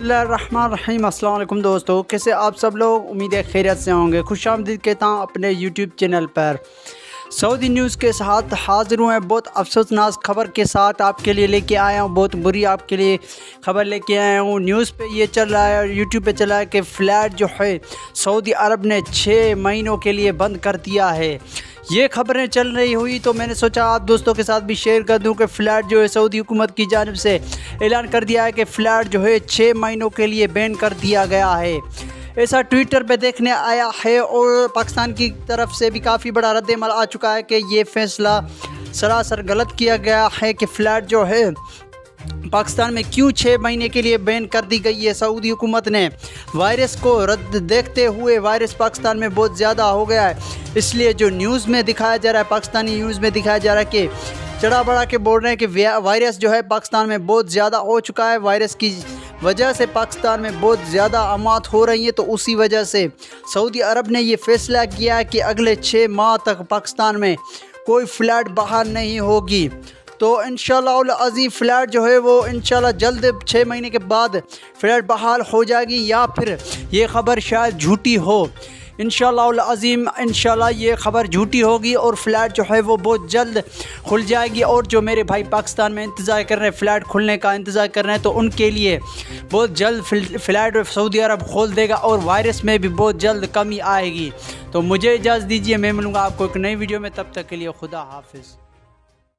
बिस्मिल्लाहिर्रहमानिर्रहीम। अस्सलाम वालेकुम दोस्तों, कैसे आप सब लोग? उम्मीद है खैरियत से होंगे। खुशामदीद कहता हूँ अपने यूट्यूब चैनल पर। सऊदी न्यूज़ के साथ हाजिर हुए हैं। बहुत अफसोसनाक खबर के साथ आपके लिए लेके आया हूँ। बहुत बुरी आपके लिए खबर लेके आया हूँ। न्यूज़ पे ये चल रहा है और यूट्यूब पे चल रहा है कि फ़्लैट जो है सऊदी अरब ने 6 महीनों के लिए बंद कर दिया है। ये खबरें चल रही हुई तो मैंने सोचा आप दोस्तों के साथ भी शेयर कर दूं कि फ़्लैट जो है सऊदी हुकूमत की जानिब से ऐलान कर दिया है कि फ़्लैट जो है 6 महीनों के लिए बैन कर दिया गया है। ऐसा ट्विटर पे देखने आया है और पाकिस्तान की तरफ से भी काफ़ी बड़ा रद्द-ए-अमल आ चुका है कि ये फ़ैसला सरासर गलत किया गया है कि फ़्लैट जो है पाकिस्तान में क्यों 6 महीने के लिए बैन कर दी गई है। सऊदी हुकूमत ने वायरस को रद्द देखते हुए वायरस पाकिस्तान में बहुत ज़्यादा हो गया है, इसलिए जो न्यूज़ में दिखाया जा रहा है, पाकिस्तानी न्यूज़ में दिखाया जा रहा है कि चढ़ा बढ़ा के बोल रहे हैं कि वायरस जो है पाकिस्तान में बहुत ज़्यादा हो चुका है। वायरस की वजह से पाकिस्तान में बहुत ज़्यादा अमात हो रही है, तो उसी वजह से सऊदी अरब ने ये फ़ैसला किया है कि अगले 6 माह तक पाकिस्तान में कोई फ़्लैट बाहर नहीं होगी। तो इंशाअल्लाह अज़ीम फ़्लैट जो है वो इंशाअल्लाह जल्द 6 महीने के बाद फ़्लैट बहाल हो जाएगी, या फिर ये ख़बर शायद झूठी हो। इंशाअल्लाह अज़ीम इंशाअल्लाह ये ख़बर झूठी होगी और फ़्लैट जो है वो बहुत जल्द खुल जाएगी। और जो मेरे भाई पाकिस्तान में इंतज़ार कर रहे हैं, फ़्लैट खुलने का इंतज़ार कर रहे हैं, तो उनके लिए बहुत जल्द फ़्लैट सऊदी अरब खोल देगा और वायरस में भी बहुत जल्द कमी आएगी। तो मुझे इजाज़त दीजिए, मैं मिलूँगा आपको एक नई वीडियो में। तब तक के लिए खुदा हाफिज़।